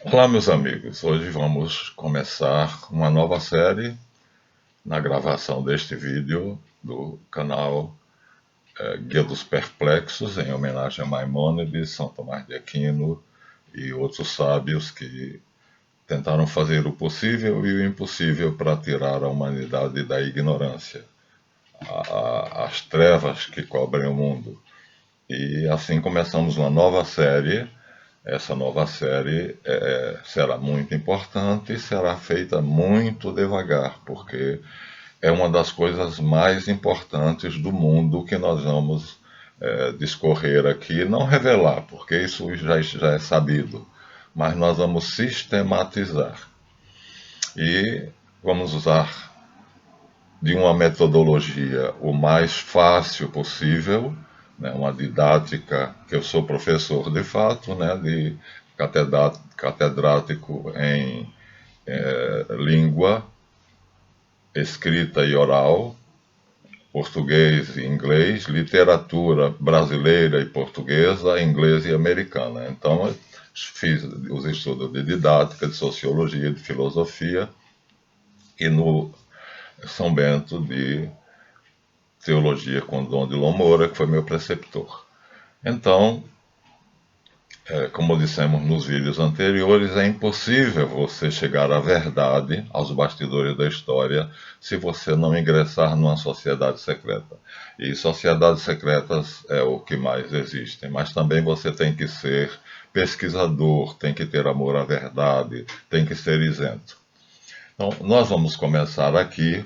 Olá, meus amigos. Hoje vamos começar uma nova série na gravação deste vídeo do canal Guia dos Perplexos, em homenagem a Maimônides, São Tomás de Aquino e outros sábios que tentaram fazer o possível e o impossível para tirar a humanidade da ignorância, as trevas que cobrem o mundo. E assim começamos uma nova série. Essa nova série será muito importante e será feita muito devagar, porque é uma das coisas mais importantes do mundo que nós vamos discorrer aqui. Não revelar, porque isso já é sabido, mas nós vamos sistematizar. E vamos usar de uma metodologia o mais fácil possível, né, uma didática, que eu sou professor de fato, né, de catedrático em língua escrita e oral, português e inglês, literatura brasileira e portuguesa, inglesa e americana. Então, eu fiz os estudos de didática, de sociologia, de filosofia, e no São Bento de Teologia com Dom de Lomora, que foi meu preceptor. Então, como dissemos nos vídeos anteriores, é impossível você chegar à verdade, aos bastidores da história, se você não ingressar numa sociedade secreta. E sociedades secretas é o que mais existem, mas também você tem que ser pesquisador, tem que ter amor à verdade, tem que ser isento. Então, nós vamos começar aqui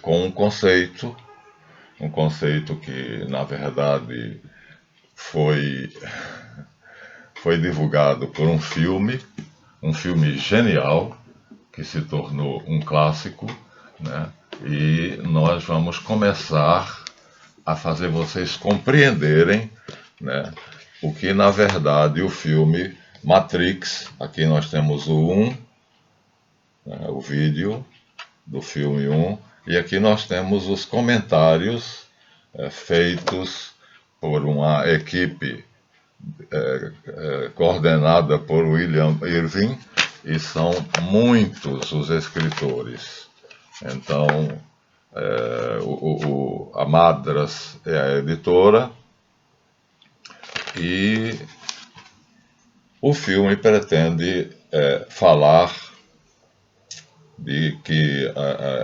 com um conceito que, na verdade, foi divulgado por um filme genial, que se tornou um clássico, né? E nós vamos começar a fazer vocês compreenderem, né, o que, na verdade, o filme Matrix, aqui nós temos o 1, né, o vídeo do filme 1, e aqui nós temos os comentários feitos por uma equipe coordenada por William Irving, e são muitos os escritores. Então, a Madras é a editora, e o filme pretende falar de que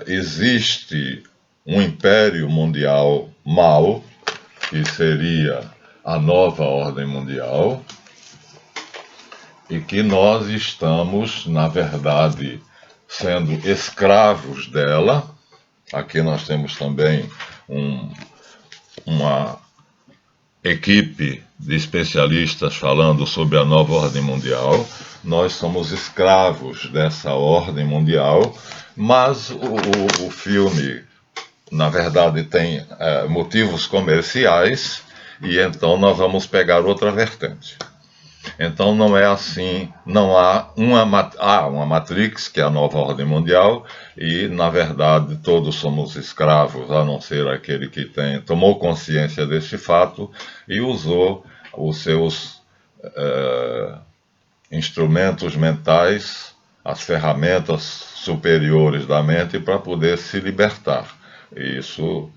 existe um império mundial mau, que seria a nova ordem mundial, e que nós estamos, na verdade, sendo escravos dela. Aqui nós temos também uma equipe de especialistas falando sobre a nova ordem mundial. Nós somos escravos dessa ordem mundial, mas o filme, na verdade, tem motivos comerciais, e então nós vamos pegar outra vertente. Então não é assim, não há uma Matrix, que é a nova ordem mundial, e na verdade todos somos escravos, a não ser aquele que tomou consciência deste fato e usou os seus instrumentos mentais, as ferramentas superiores da mente, para poder se libertar. E isso,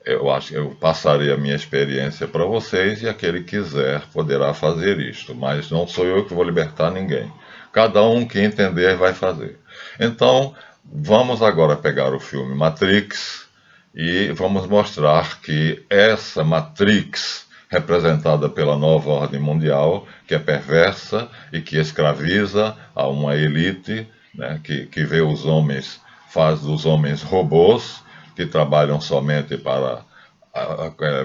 eu acho que eu passarei a minha experiência para vocês, e aquele que quiser poderá fazer isto, mas não sou eu que vou libertar ninguém. Cada um que entender vai fazer. Então, vamos agora pegar o filme Matrix e vamos mostrar que essa Matrix, representada pela nova ordem mundial, que é perversa e que escraviza a uma elite, né, que vê os homens, faz dos homens robôs, que trabalham somente para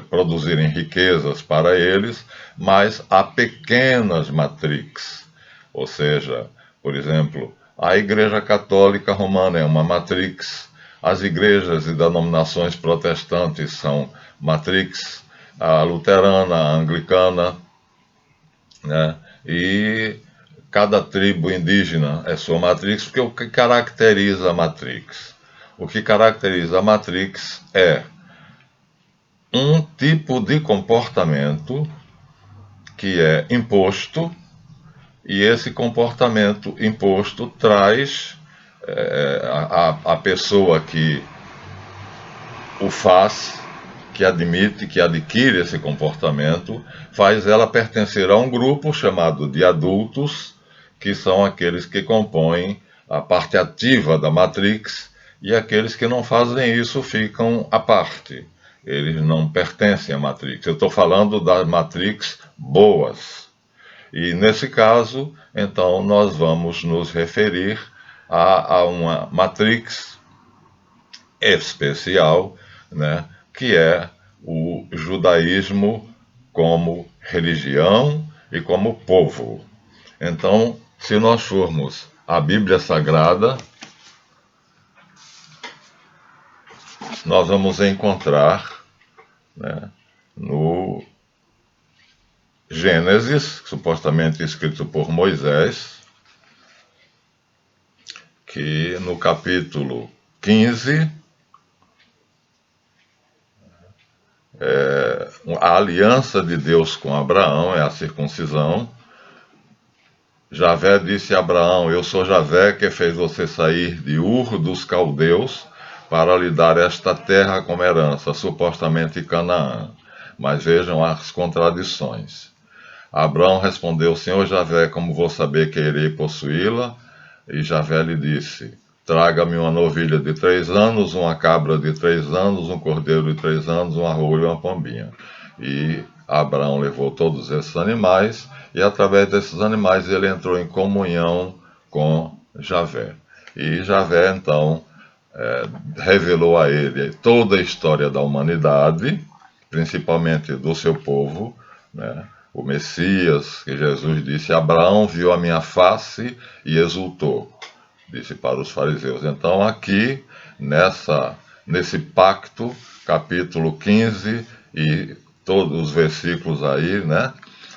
produzirem riquezas para eles, mas há pequenas Matrix. Ou seja, por exemplo, a Igreja Católica Romana é uma Matrix, as igrejas e denominações protestantes são Matrix, a luterana, a anglicana, né? E cada tribo indígena é sua Matrix, porque o que caracteriza a Matrix? O que caracteriza a Matrix é um tipo de comportamento que é imposto E esse comportamento imposto traz a pessoa que o faz, que admite, que adquire esse comportamento, faz ela pertencer a um grupo chamado de adultos, que são aqueles que compõem a parte ativa da Matrix, e aqueles que não fazem isso ficam à parte. Eles não pertencem à Matrix. Eu estou falando das Matrix boas. E nesse caso, então, nós vamos nos referir a uma Matrix especial, né, que é o judaísmo como religião e como povo. Então, se nós formos à Bíblia Sagrada, nós vamos encontrar, né, no Gênesis, supostamente escrito por Moisés, que no capítulo 15, a aliança de Deus com Abraão é a circuncisão. Javé disse a Abraão: eu sou Javé que fez você sair de Ur dos caldeus para lhe dar esta terra como herança, supostamente Canaã. Mas vejam as contradições. Abraão respondeu: Senhor Javé, como vou saber que irei possuí-la? E Javé lhe disse: traga-me uma novilha de 3 anos, uma cabra de 3 anos, um cordeiro de 3 anos, um arroio e uma pombinha. E Abraão levou todos esses animais, e através desses animais ele entrou em comunhão com Javé. E Javé, então, revelou a ele toda a história da humanidade, principalmente do seu povo, né? O Messias, que Jesus disse: Abraão viu a minha face e exultou, disse para os fariseus. Então, aqui, nesse pacto, capítulo 15 e todos os versículos aí, né?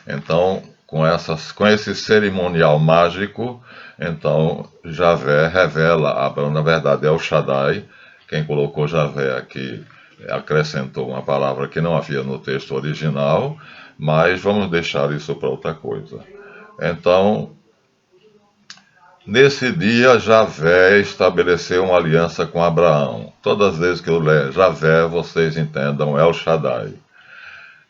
Então, com esse cerimonial mágico, então Javé revela a Abraão. Na verdade, é o Shaddai. Quem colocou Javé aqui acrescentou uma palavra que não havia no texto original, mas vamos deixar isso para outra coisa. Então, nesse dia, Javé estabeleceu uma aliança com Abraão. Todas as vezes que eu ler Javé, vocês entendam El Shaddai.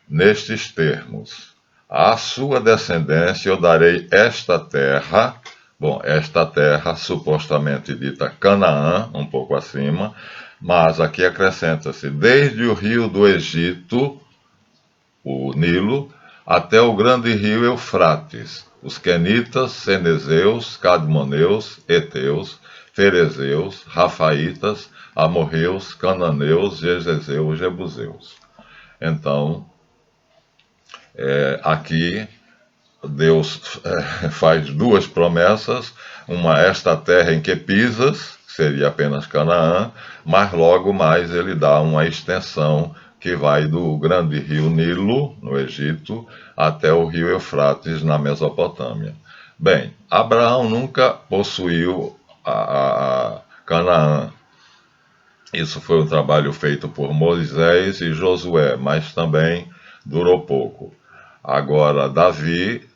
Nestes termos: à sua descendência eu darei esta terra. Bom, esta terra supostamente dita Canaã, um pouco acima, mas aqui acrescenta-se: desde o rio do Egito, o Nilo, até o grande rio Eufrates, os quenitas, cenezeus, cadmoneus, heteus, ferezeus, rafaitas, amorreus, cananeus, jezezeus, jebuseus. Então, aqui Deus faz 2 promessas: uma, esta terra em que pisas, seria apenas Canaã, mas logo mais ele dá uma extensão que vai do grande rio Nilo, no Egito, até o rio Eufrates, na Mesopotâmia. Bem, Abraão nunca possuiu a Canaã. Isso foi um trabalho feito por Moisés e Josué, mas também durou pouco. Agora, Davi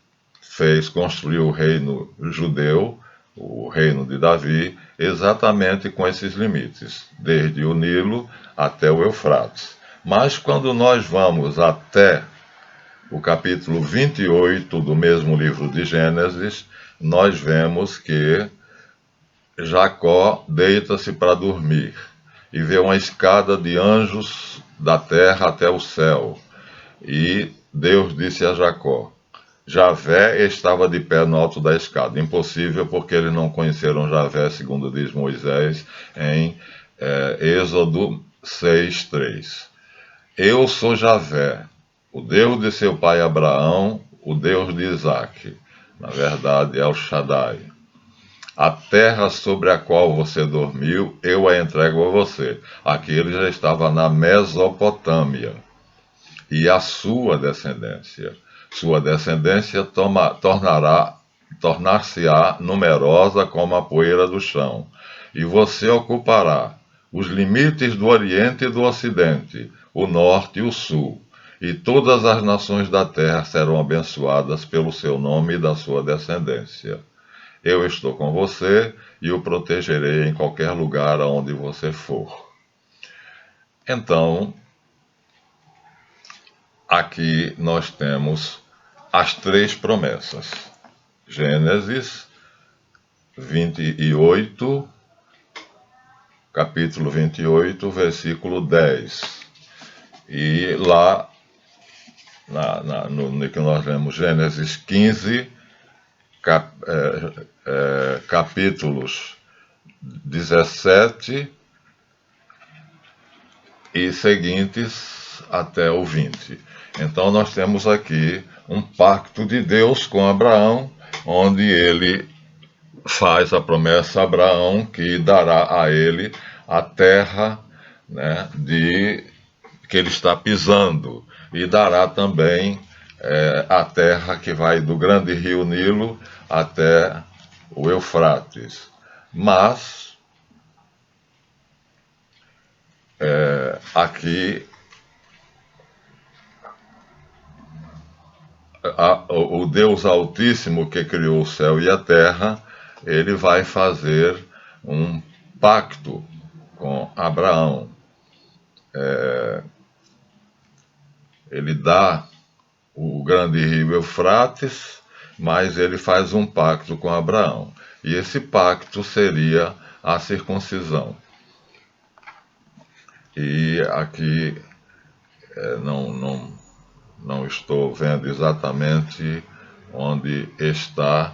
construiu o reino judeu, o reino de Davi, exatamente com esses limites, desde o Nilo até o Eufrates. Mas quando nós vamos até o capítulo 28 do mesmo livro de Gênesis, nós vemos que Jacó deita-se para dormir e vê uma escada de anjos da terra até o céu. E Deus disse a Jacó: Javé estava de pé no alto da escada. Impossível, porque eles não conheceram Javé, segundo diz Moisés, em Êxodo 6:3. Eu sou Javé, o Deus de seu pai Abraão, o Deus de Isaque. Na verdade, é o Shaddai. A terra sobre a qual você dormiu, eu a entrego a você. Aqui ele já estava na Mesopotâmia. E a sua descendência tornar-se-á numerosa como a poeira do chão. E você ocupará os limites do Oriente e do Ocidente, o Norte e o Sul. e todas as nações da terra serão abençoadas pelo seu nome e da sua descendência. Eu estou com você e o protegerei em qualquer lugar aonde você for. Então, aqui nós temos as três promessas. Gênesis 28, capítulo 28, versículo 10. E lá, no que nós lemos, Gênesis 15, capítulos 17 e seguintes até o 20. Então nós temos aqui um pacto de Deus com Abraão, onde ele faz a promessa a Abraão que dará a ele a terra, né, que ele está pisando, e dará também a terra que vai do grande rio Nilo até o Eufrates. Mas aqui o Deus Altíssimo que criou o céu e a terra, ele vai fazer um pacto com Abraão. Ele dá o grande rio Eufrates, mas ele faz um pacto com Abraão. E esse pacto seria a circuncisão. E aqui não estou vendo exatamente onde está,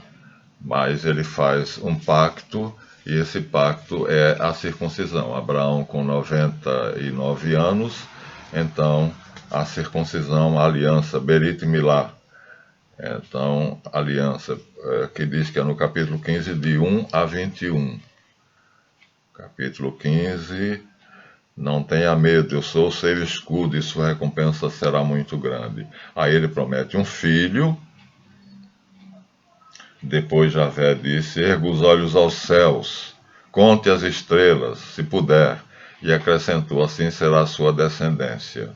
mas ele faz um pacto, e esse pacto é a circuncisão. Abraão com 99 anos, então a circuncisão, a aliança Berit Milá. Então, aliança que diz que é no capítulo 15, de 1 a 21. Capítulo 15, não tenha medo, eu sou o seu escudo e sua recompensa será muito grande. Aí ele promete um filho. Depois Javé disse, erga os olhos aos céus, conte as estrelas, se puder. E acrescentou, assim será a sua descendência.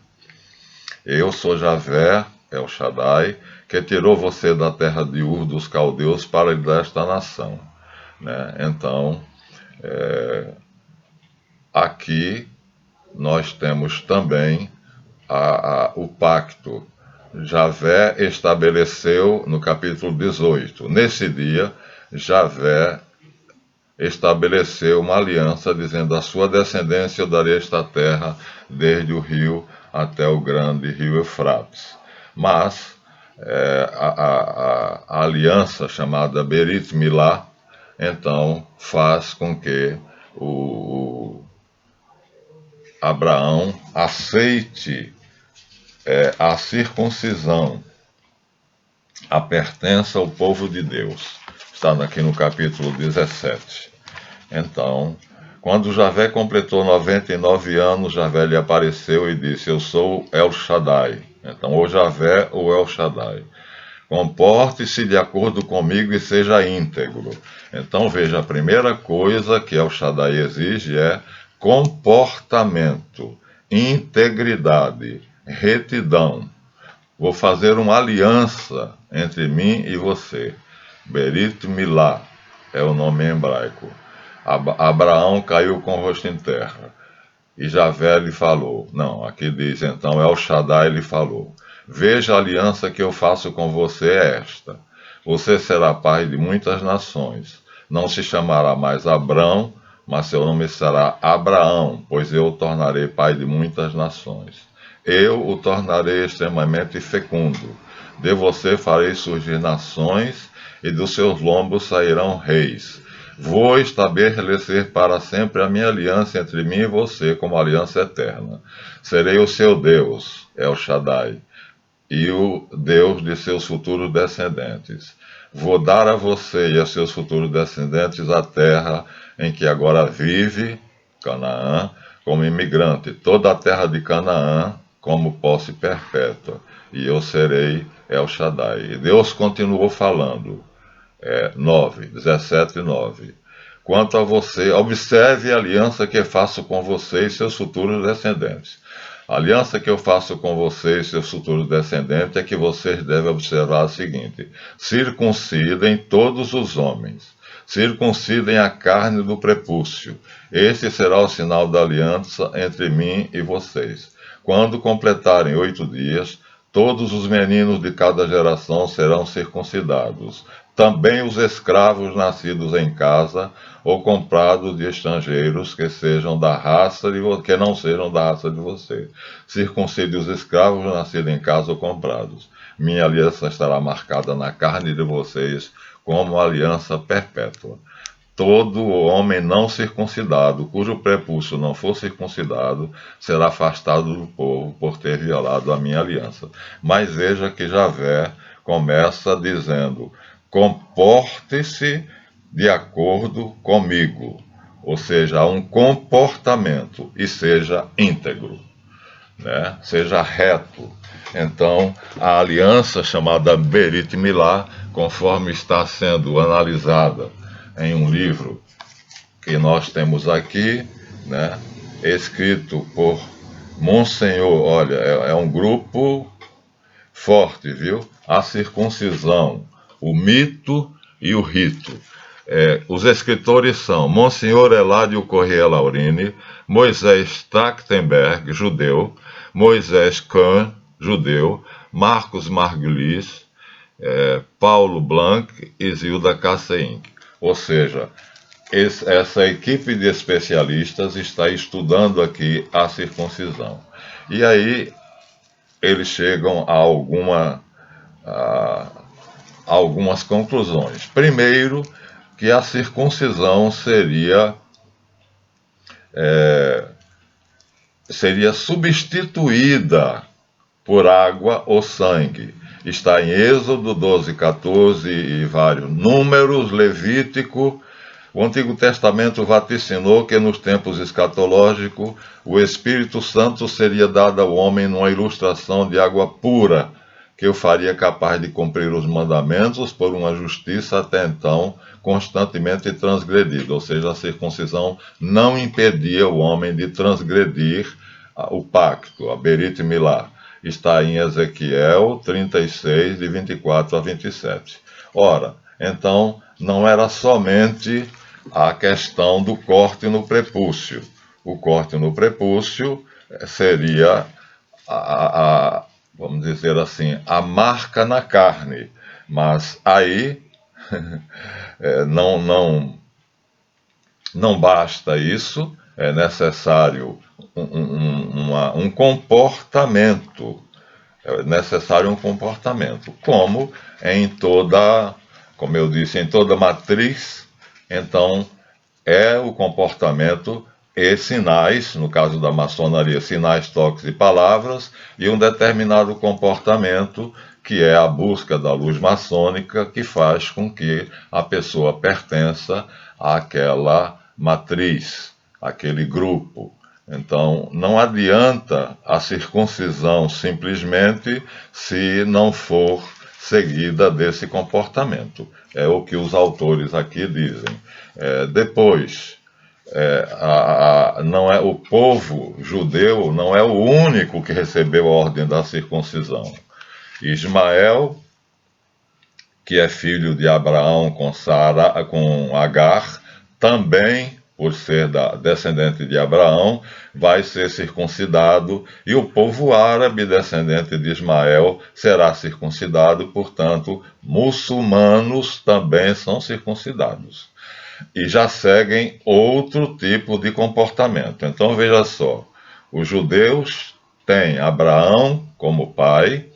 Eu sou Javé, El Shaddai, que tirou você da terra de Ur dos caldeus para lhe dar esta nação. Né? Então, aqui nós temos também o pacto. Javé estabeleceu no capítulo 18. Nesse dia, Javé estabeleceu uma aliança, dizendo, a sua descendência eu darei esta terra, desde o rio até o grande rio Eufrates. Mas a aliança chamada Berit Milá, então, faz com que o Abraão aceite a circuncisão, a pertença ao povo de Deus. Está aqui no capítulo 17. Então, quando Javé completou 99 anos, Javé lhe apareceu e disse, eu sou El Shaddai. Então, ou Javé ou El Shaddai. Comporte-se de acordo comigo e seja íntegro. Então, veja, a primeira coisa que El Shaddai exige é comportamento, integridade, retidão. Vou fazer uma aliança entre mim e você. Berit Milá é o nome em hebraico. Abraão caiu com o rosto em terra. E Javé lhe falou. Não, aqui diz então El Shaddai lhe falou. Veja a aliança que eu faço com você é esta. Você será pai de muitas nações. Não se chamará mais Abrão, mas seu nome será Abraão, pois eu o tornarei pai de muitas nações. Eu o tornarei extremamente fecundo. De você farei surgir nações, e dos seus lombos sairão reis. Vou estabelecer para sempre a minha aliança entre mim e você, como aliança eterna. Serei o seu Deus, El Shaddai, e o Deus de seus futuros descendentes. Vou dar a você e a seus futuros descendentes a terra em que agora vive, Canaã, como imigrante, toda a terra de Canaã como posse perpétua, e eu serei El Shaddai. E Deus continuou falando. 17 e 9. Quanto a você, observe a aliança que faço com você e seus futuros descendentes. A aliança que eu faço com vocês, seus futuros descendentes, é que vocês devem observar o seguinte: circuncidem todos os homens, circuncidem a carne do prepúcio. Este será o sinal da aliança entre mim e vocês. Quando completarem 8 dias, todos os meninos de cada geração serão circuncidados. Também os escravos nascidos em casa ou comprados de estrangeiros que não sejam da raça de vocês. Circuncide os escravos nascidos em casa ou comprados. Minha aliança estará marcada na carne de vocês como aliança perpétua. Todo homem não circuncidado, cujo prepúcio não for circuncidado, será afastado do povo por ter violado a minha aliança. Mas veja que Javé começa dizendo: comporte-se de acordo comigo, ou seja, um comportamento, e seja íntegro, né? Seja reto. Então, a aliança chamada Berit Milá, conforme está sendo analisada em um livro que nós temos aqui, né, escrito por Monsenhor, olha, é um grupo forte, viu? A circuncisão, o mito e o rito. Os escritores são Monsenhor Eládio Corrêa Laurini, Moisés Trachtenberg, judeu, Moisés Kahn, judeu, Marcos Margulis, Paulo Blanc e Zilda Kasseink. Ou seja, essa equipe de especialistas está estudando aqui a circuncisão. E aí eles chegam a algumas conclusões. Primeiro, que a circuncisão seria substituída por água ou sangue. Está em Êxodo 12, 14 e vários números, Levítico. O Antigo Testamento vaticinou que nos tempos escatológicos o Espírito Santo seria dado ao homem numa ilustração de água pura, que o faria capaz de cumprir os mandamentos por uma justiça até então constantemente transgredida. Ou seja, a circuncisão não impedia o homem de transgredir o pacto, a Berit Milá. Está em Ezequiel 36, de 24 a 27. Ora, então, não era somente a questão do corte no prepúcio. O corte no prepúcio seria, vamos dizer assim, a marca na carne. Mas aí não basta isso, é necessário um comportamento. É necessário um comportamento. Como eu disse, em toda matriz, então é o comportamento e sinais, no caso da maçonaria, sinais, toques e palavras, e um determinado comportamento que é a busca da luz maçônica, que faz com que a pessoa pertença àquela matriz, àquele grupo. Então, não adianta a circuncisão simplesmente se não for seguida desse comportamento. É o que os autores aqui dizem. Depois, o povo judeu não é o único que recebeu a ordem da circuncisão. Ismael, que é filho de Abraão com Agar, também, por ser descendente de Abraão, vai ser circuncidado, e o povo árabe, descendente de Ismael, será circuncidado, portanto, muçulmanos também são circuncidados. E já seguem outro tipo de comportamento. Então, veja só, os judeus têm Abraão como pai,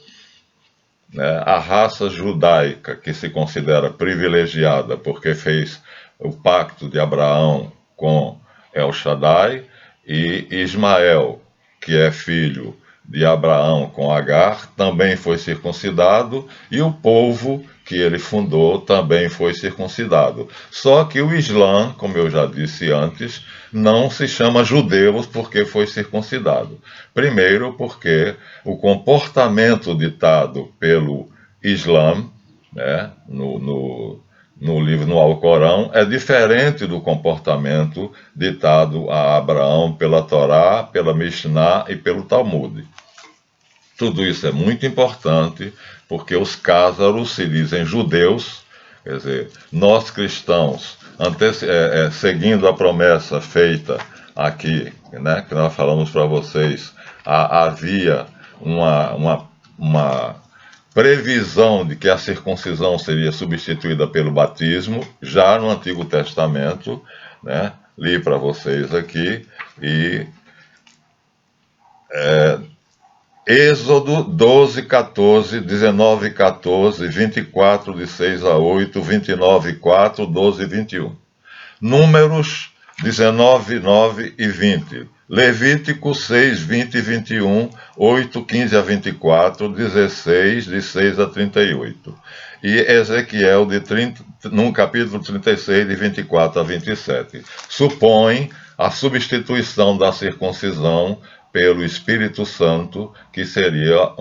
né, a raça judaica, que se considera privilegiada porque fez o pacto de Abraão com El Shaddai, e Ismael, que é filho de Abraão com Agar, também foi circuncidado, e o povo que ele fundou também foi circuncidado. Só que o Islã, como eu já disse antes, não se chama judeus porque foi circuncidado. Primeiro, porque o comportamento ditado pelo Islã, né, no livro, no Alcorão, é diferente do comportamento ditado a Abraão pela Torá, pela Mishnah e pelo Talmud. Tudo isso é muito importante, porque os cázaros se dizem judeus, quer dizer, nós cristãos, seguindo a promessa feita aqui, né, que nós falamos para vocês, havia uma previsão de que a circuncisão seria substituída pelo batismo, já no Antigo Testamento, né? Li para vocês aqui, e Êxodo 12, 14, 19, 14, 24, de 6 a 8, 29, 4, 12 e 21. Números 19, 9 e 20. Levítico 6, 20 e 21, 8, 15 a 24, 16, de 6 a 38. E Ezequiel, no capítulo 36, de 24 a 27. Supõe a substituição da circuncisão pelo Espírito Santo, que seria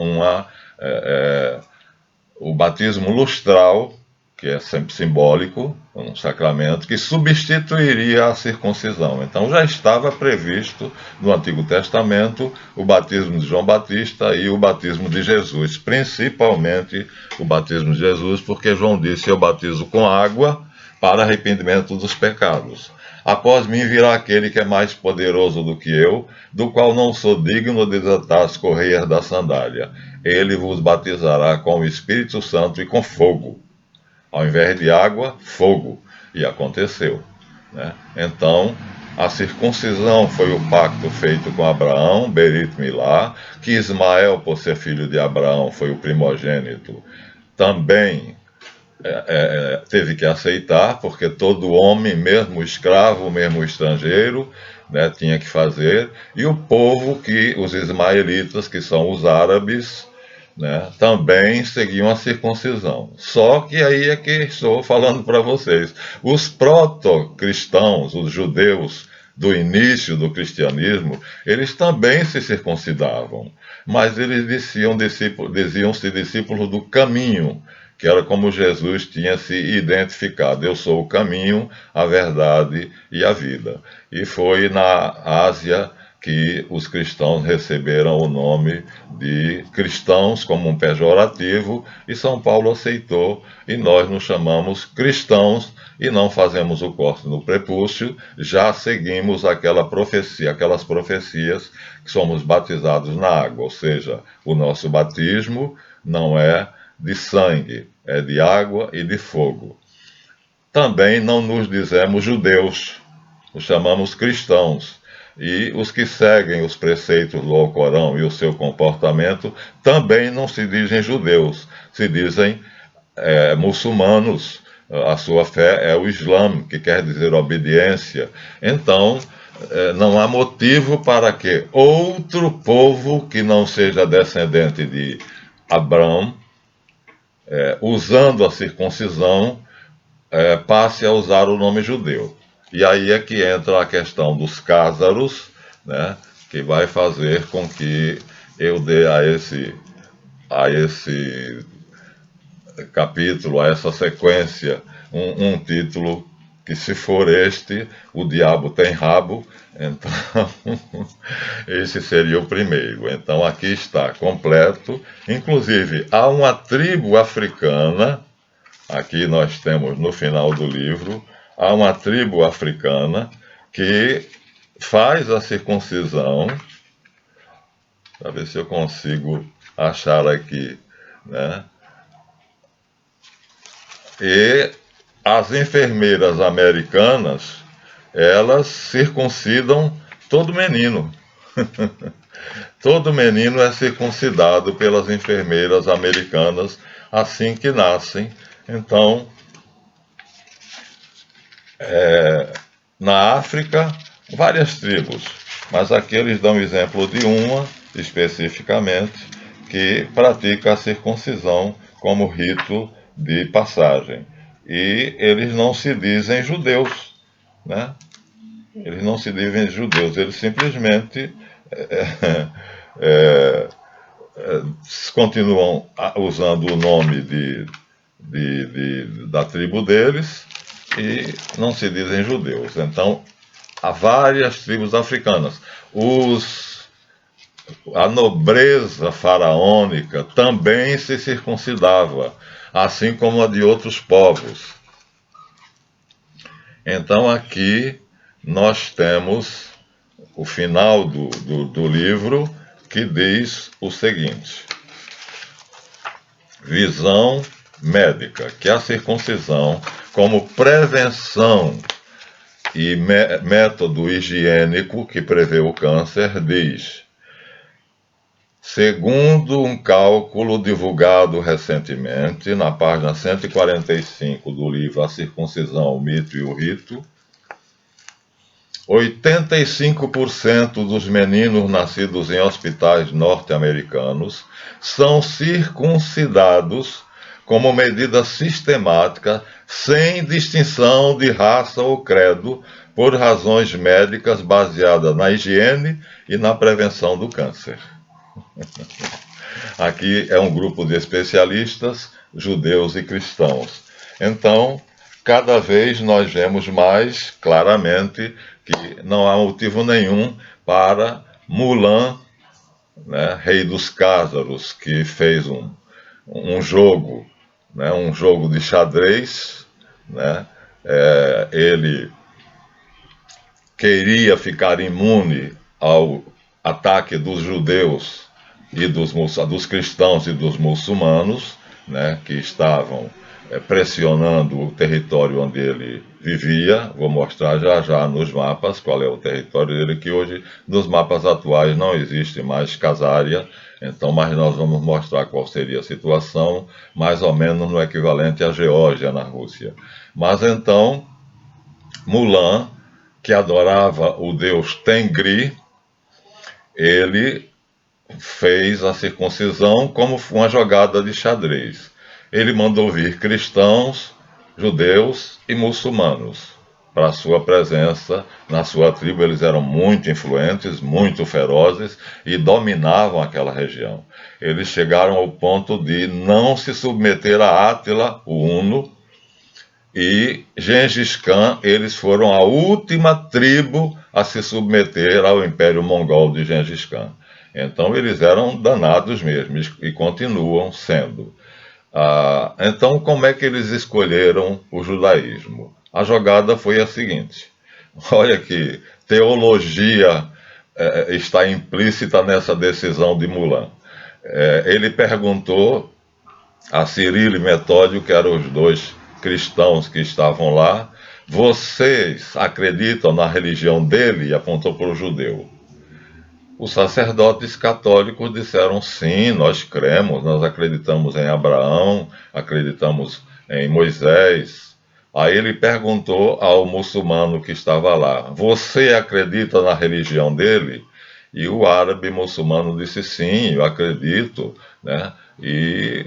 o batismo lustral, que é sempre simbólico, um sacramento, que substituiria a circuncisão. Então já estava previsto no Antigo Testamento o batismo de João Batista e o batismo de Jesus, principalmente o batismo de Jesus, porque João disse: eu batizo com água para arrependimento dos pecados. Após mim virá aquele que é mais poderoso do que eu, do qual não sou digno de desatar as correias da sandália. Ele vos batizará com o Espírito Santo e com fogo. Ao invés de água, fogo. E aconteceu, né? Então, a circuncisão foi o pacto feito com Abraão, Berit Milá, que Ismael, por ser filho de Abraão, foi o primogênito, também teve que aceitar, porque todo homem, mesmo escravo, mesmo estrangeiro, né, tinha que fazer, e o povo, os ismaelitas, que são os árabes, né, também seguiam a circuncisão. Só que aí é que estou falando para vocês. Os proto-cristãos, os judeus do início do cristianismo, eles também se circuncidavam, mas eles diziam-se discípulos do caminho, que era como Jesus tinha se identificado: eu sou o caminho, a verdade e a vida. E foi na Ásia que os cristãos receberam o nome de cristãos como um pejorativo, e São Paulo aceitou, e nós nos chamamos cristãos e não fazemos o corte no prepúcio, já seguimos aquelas profecias, que somos batizados na água, ou seja, o nosso batismo não é de sangue, é de água e de fogo. Também não nos dizemos judeus, nos chamamos cristãos. E os que seguem os preceitos do Alcorão e o seu comportamento também não se dizem judeus, se dizem muçulmanos. A sua fé é o Islã, que quer dizer obediência. Então, não há motivo para que outro povo que não seja descendente de Abraão, usando a circuncisão, passe a usar o nome judeu. E aí é que entra a questão dos cázaros, né, que vai fazer com que eu dê a esse capítulo, a essa sequência, um título que, se for este, o diabo tem rabo. Então, esse seria o primeiro. Então, aqui está, completo. Inclusive, há uma tribo africana, aqui nós temos no final do livro, há uma tribo africana que faz a circuncisão, para ver se eu consigo achar aqui, né? E as enfermeiras americanas, elas circuncidam todo menino. Todo menino é circuncidado pelas enfermeiras americanas assim que nascem. Então, na África, várias tribos, mas aqui eles dão exemplo de uma especificamente que pratica a circuncisão como rito de passagem. E eles não se dizem judeus, né? Eles não se dizem judeus, eles simplesmente continuam usando o nome da tribo deles e não se dizem judeus. Então, há várias tribos africanas. A nobreza faraônica também se circuncidava, assim como a de outros povos. Então, aqui nós temos o final do livro, que diz o seguinte: visão médica, que a circuncisão, como prevenção e método higiênico que prevê o câncer, diz: segundo um cálculo divulgado recentemente, na página 145 do livro A Circuncisão, o Mito e o Rito, 85% dos meninos nascidos em hospitais norte-americanos são circuncidados como medida sistemática, sem distinção de raça ou credo, por razões médicas baseadas na higiene e na prevenção do câncer. Aqui é um grupo de especialistas, judeus e cristãos. Então, cada vez nós vemos mais claramente que não há motivo nenhum para Mulan, né, rei dos Cázaros, que fez um jogo, né, um jogo de xadrez, né, ele queria ficar imune ao ataque dos judeus e dos cristãos e dos muçulmanos, né, que estavam pressionando o território onde ele vivia. Vou mostrar já já nos mapas qual é o território dele, que hoje nos mapas atuais não existe mais Casária, então, mas nós vamos mostrar qual seria a situação, mais ou menos no equivalente à Geórgia, na Rússia. Mas então, Mulan, que adorava o deus Tengri, ele fez a circuncisão como uma jogada de xadrez. Ele mandou vir cristãos, judeus e muçulmanos para sua presença na sua tribo. Eles eram muito influentes, muito ferozes e dominavam aquela região. Eles chegaram ao ponto de não se submeter a Átila, o Huno, e Gengis Khan. Eles foram a última tribo a se submeter ao Império Mongol de Gengis Khan. Então eles eram danados mesmo e continuam sendo. Então, como é que eles escolheram o judaísmo? A jogada foi a seguinte: olha que teologia está implícita nessa decisão de Mulan. Ele perguntou a Cirilo e Metódio, que eram os dois cristãos que estavam lá: vocês acreditam na religião dele? E apontou para o judeu. Os sacerdotes católicos disseram: sim, nós cremos, nós acreditamos em Abraão, acreditamos em Moisés. Aí ele perguntou ao muçulmano que estava lá: você acredita na religião dele? E o árabe muçulmano disse: sim, eu acredito, né? E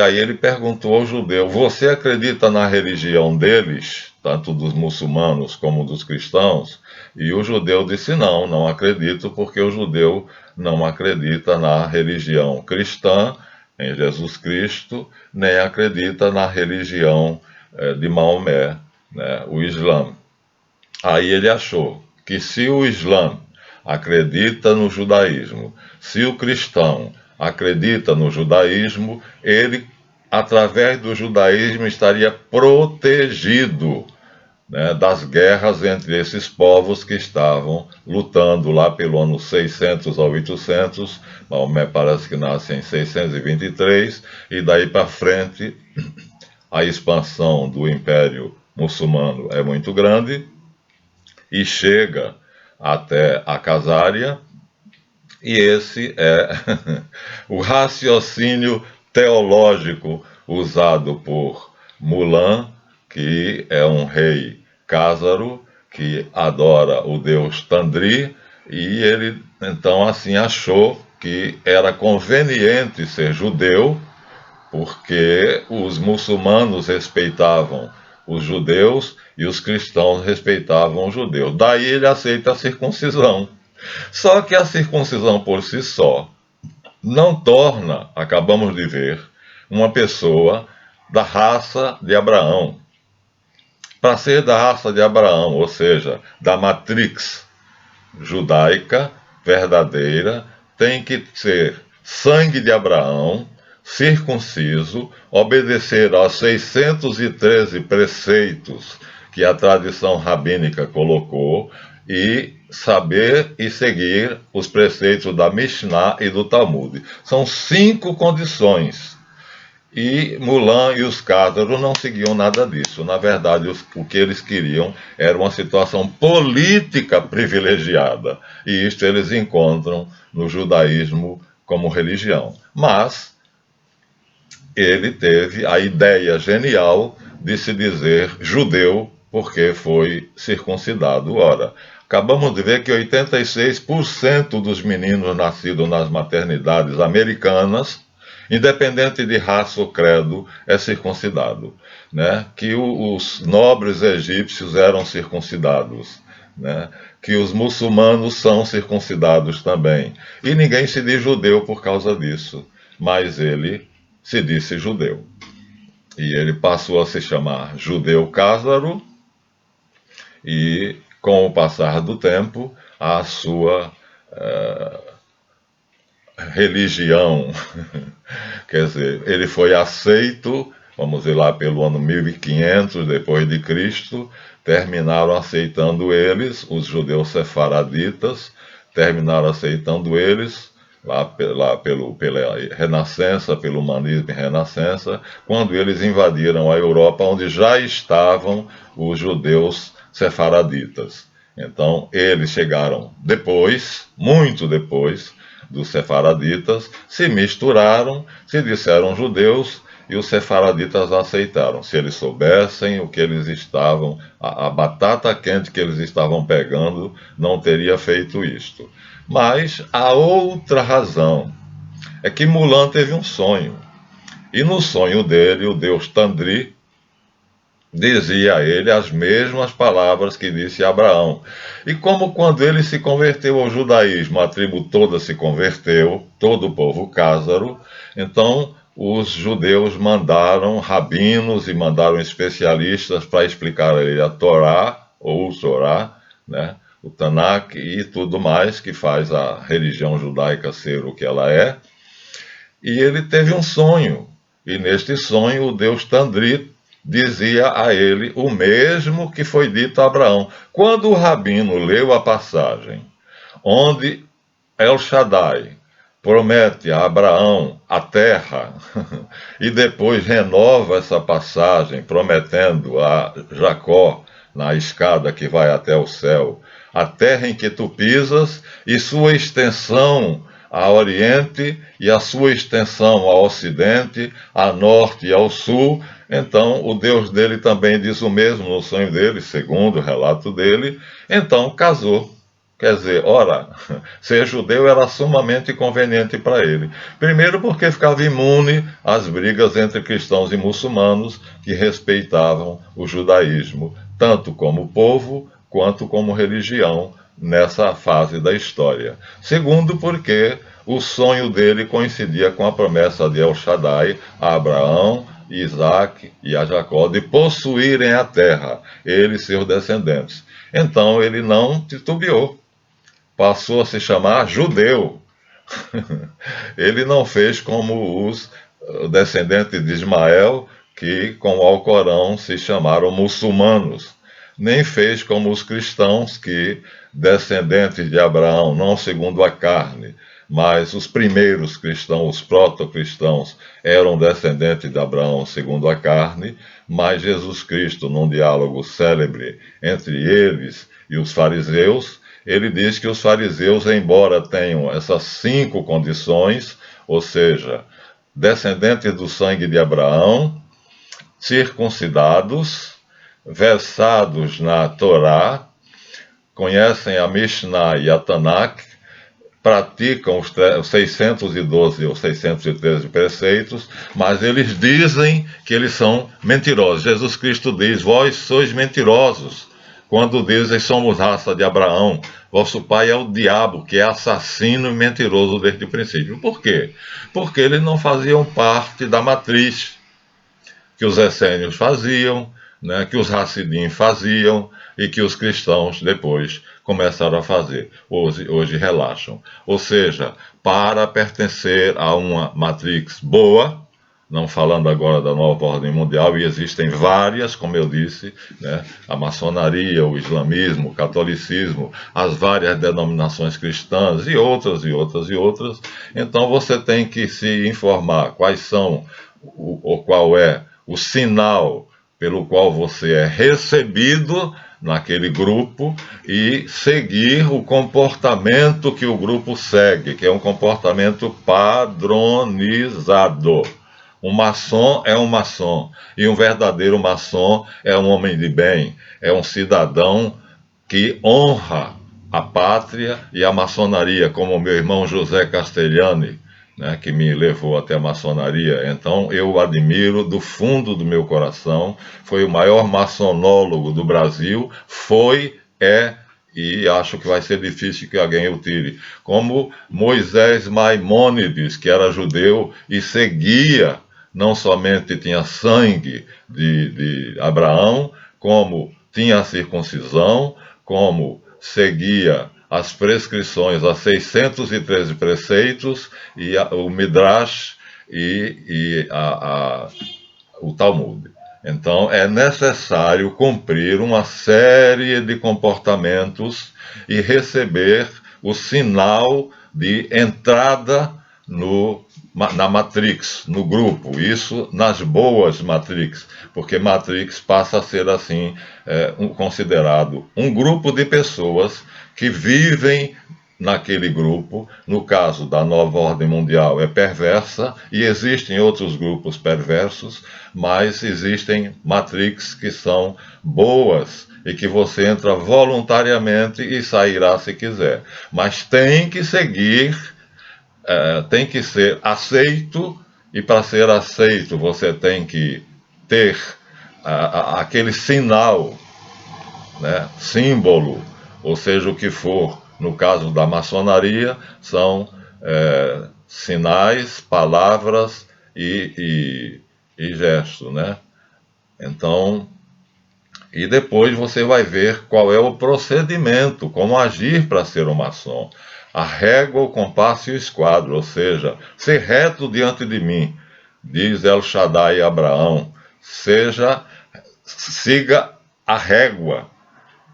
aí ele perguntou ao judeu: você acredita na religião deles, tanto dos muçulmanos como dos cristãos? E o judeu disse: não, não acredito, porque o judeu não acredita na religião cristã, em Jesus Cristo, nem acredita na religião de Maomé, né, o Islã. Aí ele achou que se o Islã acredita no judaísmo, se o cristão acredita no judaísmo, ele, através do judaísmo, estaria protegido, né, das guerras entre esses povos que estavam lutando lá pelo ano 600 ao 800. Maomé parece que nasce em 623, e daí para frente a expansão do Império Muçulmano é muito grande e chega até a Casária, e esse é o raciocínio teológico usado por Mulan, que é um rei cázaro, que adora o deus Tandri, e ele então assim achou que era conveniente ser judeu, porque os muçulmanos respeitavam os judeus e os cristãos respeitavam os judeus. Daí ele aceita a circuncisão. Só que a circuncisão por si só não torna, acabamos de ver, uma pessoa da raça de Abraão. Para ser da raça de Abraão, ou seja, da matrix judaica verdadeira, tem que ser sangue de Abraão, circunciso, obedecer aos 613 preceitos que a tradição rabínica colocou e saber e seguir os preceitos da Mishnah e do Talmud. São 5 condições. E Mulan e os Cátaros não seguiam nada disso. Na verdade, o que eles queriam era uma situação política privilegiada. E isto eles encontram no judaísmo como religião. Mas ele teve a ideia genial de se dizer judeu porque foi circuncidado. Ora, acabamos de ver que 86% dos meninos nascidos nas maternidades americanas, independente de raça ou credo, é circuncidado, né? Que os nobres egípcios eram circuncidados, né? Que os muçulmanos são circuncidados também. E ninguém se diz judeu por causa disso, mas ele se disse judeu. E ele passou a se chamar Judeu Cázaro, e com o passar do tempo, a sua religião, quer dizer, ele foi aceito, vamos ver lá, pelo ano 1500 depois de Cristo, terminaram aceitando eles, os judeus sefaraditas, terminaram aceitando eles, lá pela Renascença, pelo humanismo e Renascença, quando eles invadiram a Europa, onde já estavam os judeus sefaraditas. Então, eles chegaram depois, muito depois, dos sefaraditas, se misturaram, se disseram judeus, e os sefaraditas aceitaram. Se eles soubessem o que eles estavam, a batata quente que eles estavam pegando, não teria feito isto. Mas a outra razão é que Mulan teve um sonho. E no sonho dele, o deus Tandri dizia a ele as mesmas palavras que disse a Abraão. E como quando ele se converteu ao judaísmo, a tribo toda se converteu, todo o povo cázaro, então os judeus mandaram rabinos e mandaram especialistas para explicar a ele a Torá, ou o Torá, né, o Tanakh e tudo mais que faz a religião judaica ser o que ela é. E ele teve um sonho, e neste sonho o deus Tandri dizia a ele o mesmo que foi dito a Abraão. Quando o rabino leu a passagem onde El Shaddai promete a Abraão a terra e depois renova essa passagem prometendo a Jacó, na escada que vai até o céu, a terra em que tu pisas e sua extensão a oriente e a sua extensão ao ocidente, a norte e ao sul. Então o Deus dele também diz o mesmo no sonho dele, segundo o relato dele. Então casou. Quer dizer, ora, ser judeu era sumamente conveniente para ele. Primeiro porque ficava imune às brigas entre cristãos e muçulmanos que respeitavam o judaísmo, tanto como povo quanto como religião, nessa fase da história. Segundo, porque o sonho dele coincidia com a promessa de El Shaddai a Abraão, Isaac e a Jacó de possuírem a terra, ele e seus descendentes. Então ele não titubeou, passou a se chamar judeu. Ele não fez como os descendentes de Ismael, que com o Alcorão se chamaram muçulmanos, nem fez como os cristãos que, descendentes de Abraão, não segundo a carne, mas os primeiros cristãos, os proto-cristãos, eram descendentes de Abraão segundo a carne, mas Jesus Cristo, num diálogo célebre entre eles e os fariseus, ele diz que os fariseus, embora tenham essas 5 condições, ou seja, descendentes do sangue de Abraão, circuncidados, versados na Torá, conhecem a Mishnah e a Tanakh, praticam os 612 ou 613 preceitos, mas eles dizem que eles são mentirosos. Jesus Cristo diz: vós sois mentirosos, quando dizem somos raça de Abraão. Vosso pai é o diabo, que é assassino e mentiroso desde o princípio. Por quê? Porque eles não faziam parte da matriz que os essênios faziam, né, que os Hassidim faziam e que os cristãos depois começaram a fazer. Hoje relaxam. Ou seja, para pertencer a uma matrix boa, não falando agora da nova ordem mundial, e existem várias, como eu disse, né, a maçonaria, o islamismo, o catolicismo, as várias denominações cristãs e outras e outras e outras. Então você tem que se informar quais são ou qual é o sinal pelo qual você é recebido naquele grupo e seguir o comportamento que o grupo segue, que é um comportamento padronizado. Um maçom é um maçom, e um verdadeiro maçom é um homem de bem, é um cidadão que honra a pátria e a maçonaria, como o meu irmão José Castellani, né, que me levou até a maçonaria. Então eu o admiro do fundo do meu coração, foi o maior maçonólogo do Brasil, e acho que vai ser difícil que alguém o tire. Como Moisés Maimônides, que era judeu e seguia, não somente tinha sangue de Abraão, como tinha a circuncisão, como seguia as prescrições, as 613 preceitos, e o Midrash o Talmud. Então, é necessário cumprir uma série de comportamentos e receber o sinal de entrada na Matrix, no grupo, isso nas boas Matrix, porque Matrix passa a ser assim, considerado um grupo de pessoas que vivem naquele grupo. No caso da nova ordem mundial é perversa, e existem outros grupos perversos, mas existem Matrix que são boas e que você entra voluntariamente e sairá se quiser, mas tem que seguir, tem que ser aceito, e para ser aceito você tem que ter aquele sinal, né, símbolo, ou seja, o que for. No caso da maçonaria, são sinais, palavras e gestos, né? Então, e depois você vai ver qual é o procedimento, como agir para ser um maçom. A régua, o compasso e o esquadro, ou seja, ser reto diante de mim, diz El Shaddai a Abraão, siga a régua,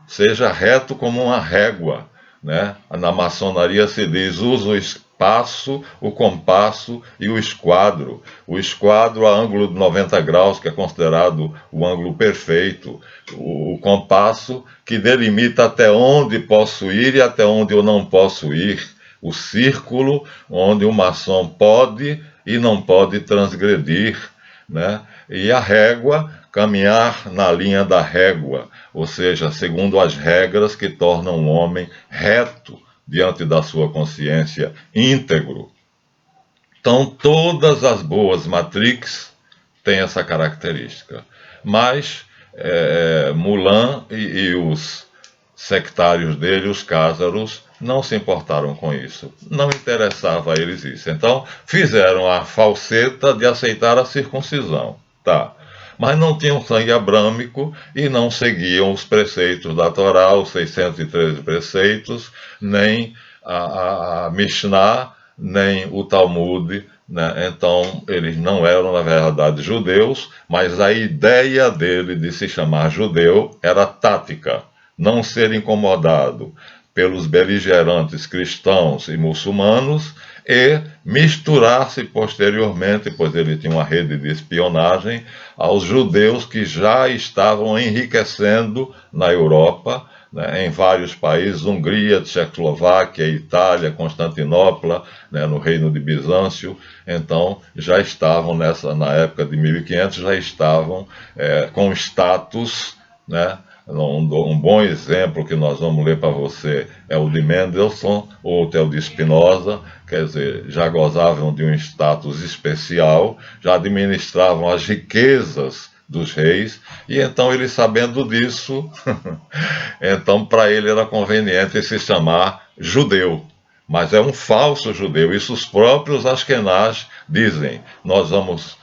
seja reto como uma régua, né? Na maçonaria se diz, usa o espaço, o compasso e o esquadro. O esquadro a ângulo de 90 graus, que é considerado o ângulo perfeito. O compasso, que delimita até onde posso ir e até onde eu não posso ir. O círculo, onde o maçom pode e não pode transgredir, né? E a régua, caminhar na linha da régua, ou seja, segundo as regras que tornam o homem reto diante da sua consciência, íntegro. Então, todas as boas matrix têm essa característica. Mas Mulan e os sectários dele, os cázaros, não se importaram com isso. Não interessava a eles isso. Então, fizeram a falseta de aceitar a circuncisão. Tá. Mas não tinham sangue abrâmico e não seguiam os preceitos da Torá, os 613 preceitos, nem a Mishnah, nem o Talmud, né? Então, eles não eram, na verdade, judeus, mas a ideia dele de se chamar judeu era tática, não ser incomodado pelos beligerantes cristãos e muçulmanos e misturar-se posteriormente, pois ele tinha uma rede de espionagem, aos judeus que já estavam enriquecendo na Europa, né, em vários países, Hungria, Tchecoslováquia, Itália, Constantinopla, né, no Reino de Bizâncio. Então já estavam na época de 1500, já estavam com status, né? Um bom exemplo que nós vamos ler para você é o de Mendelssohn, outro é o de Spinoza, quer dizer, já gozavam de um status especial, já administravam as riquezas dos reis, e então ele, sabendo disso, então para ele era conveniente se chamar judeu. Mas é um falso judeu, isso os próprios Ashkenaz dizem. Nós vamos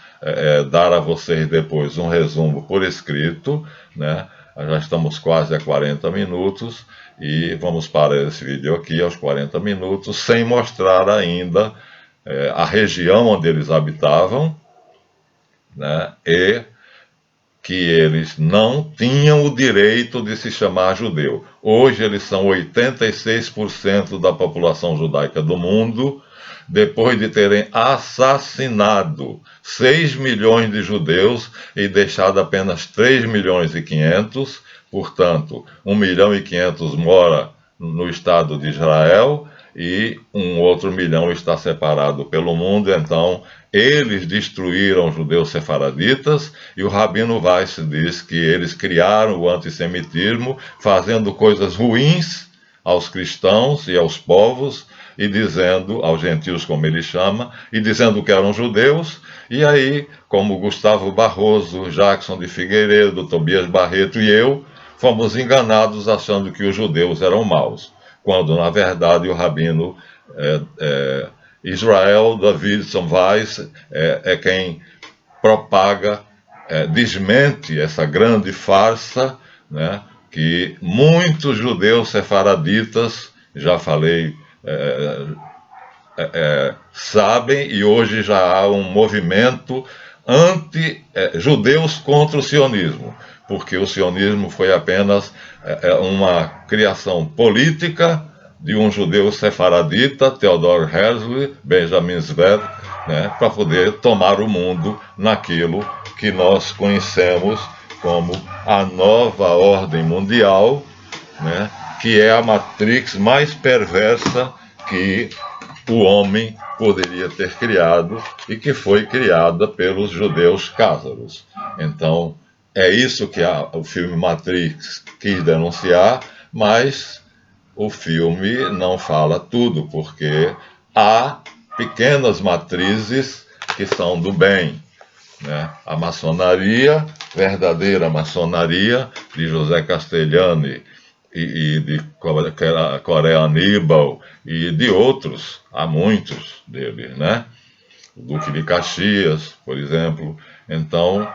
dar a vocês depois um resumo por escrito, né? Já estamos quase a 40 minutos e vamos parar esse vídeo aqui aos 40 minutos, sem mostrar ainda a região onde eles habitavam, né? E que eles não tinham o direito de se chamar judeu. Hoje eles são 86% da população judaica do mundo, depois de terem assassinado 6 milhões de judeus e deixado apenas 3 milhões e 500, portanto, 1 milhão e 500 mora no Estado de Israel e um outro milhão está separado pelo mundo. Então, eles destruíram os judeus sefaraditas, e o Rabino Weiss diz que eles criaram o antissemitismo, fazendo coisas ruins aos cristãos e aos povos, e dizendo, aos gentios como ele chama, e dizendo que eram judeus, e aí, como Gustavo Barroso, Jackson de Figueiredo, Tobias Barreto e eu, fomos enganados achando que os judeus eram maus, quando, na verdade, o Rabino Israel Davidson Weiss é quem propaga, desmente essa grande farsa, né, que muitos judeus sefaraditas, já falei, sabem, e hoje já há um movimento anti-judeus contra o sionismo, porque o sionismo foi apenas uma criação política de um judeu sefaradita, Theodor Herzl, Benjamin Sveb, né, para poder tomar o mundo naquilo que nós conhecemos como a nova ordem mundial, né, que é a matrix mais perversa que o homem poderia ter criado e que foi criada pelos judeus cázaros. Então, é isso que o filme Matrix quis denunciar, mas o filme não fala tudo, porque há pequenas matrizes que são do bem, né? A maçonaria, verdadeira maçonaria, de José Castellani e de Corea Aníbal e de outros, há muitos deles, né? O Duque de Caxias, por exemplo. Então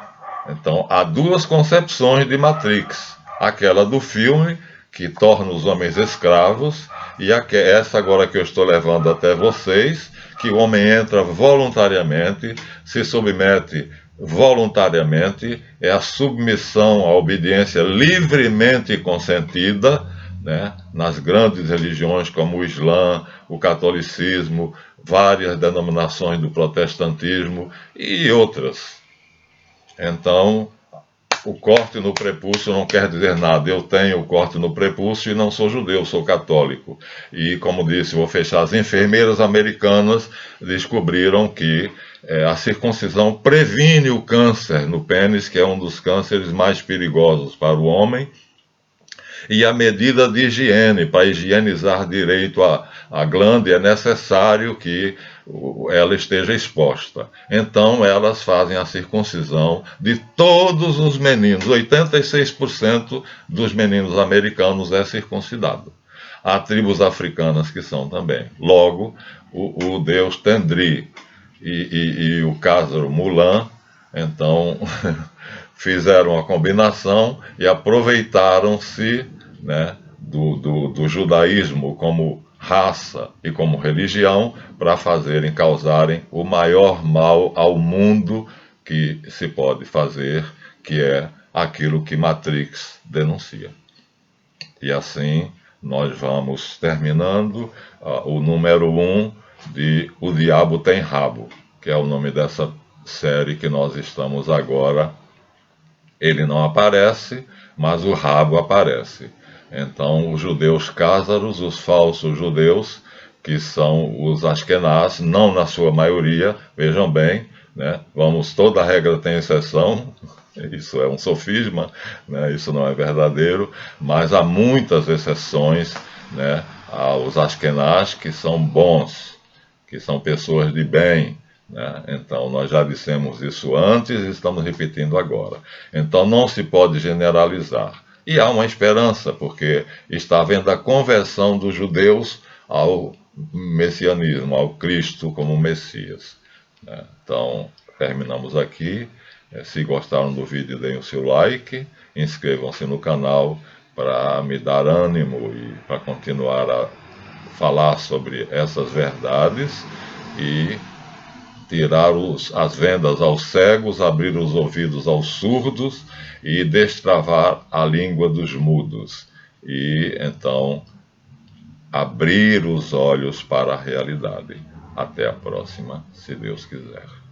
há duas concepções de Matrix: aquela do filme, que torna os homens escravos, e essa agora que eu estou levando até vocês, que o homem entra voluntariamente, se submete voluntariamente, é a submissão, a obediência livremente consentida, né, nas grandes religiões como o Islã, o catolicismo, várias denominações do protestantismo e outras. Então, o corte no prepúcio não quer dizer nada. Eu tenho o corte no prepúcio e não sou judeu, sou católico. E, como disse, vou fechar, as enfermeiras americanas descobriram que a circuncisão previne o câncer no pênis, que é um dos cânceres mais perigosos para o homem. E a medida de higiene, para higienizar direito a glândula, é necessário que ela esteja exposta. Então, elas fazem a circuncisão de todos os meninos. 86% dos meninos americanos é circuncidado. Há tribos africanas que são também. Logo, o deus Tendri e o Khazar Mulan, então, fizeram a combinação e aproveitaram-se, né, do judaísmo como raça e como religião para causarem o maior mal ao mundo que se pode fazer, que é aquilo que Matrix denuncia. E assim nós vamos terminando o número 1 de O Diabo Tem Rabo, que é o nome dessa série que nós estamos agora. Ele não aparece, mas o rabo aparece. Então, os judeus cázaros, os falsos judeus, que são os Ashkenaz, não na sua maioria, vejam bem, né? Toda regra tem exceção, isso é um sofisma, né? Isso não é verdadeiro, mas há muitas exceções, né, aos Ashkenaz, que são bons, que são pessoas de bem, né? Então, nós já dissemos isso antes e estamos repetindo agora. Então, não se pode generalizar. E há uma esperança, porque está havendo a conversão dos judeus ao messianismo, ao Cristo como Messias, né? Então, terminamos aqui. Se gostaram do vídeo, deem o seu like, inscrevam-se no canal para me dar ânimo e para continuar a falar sobre essas verdades e tirar as vendas aos cegos, abrir os ouvidos aos surdos e destravar a língua dos mudos. E então abrir os olhos para a realidade. Até a próxima, se Deus quiser.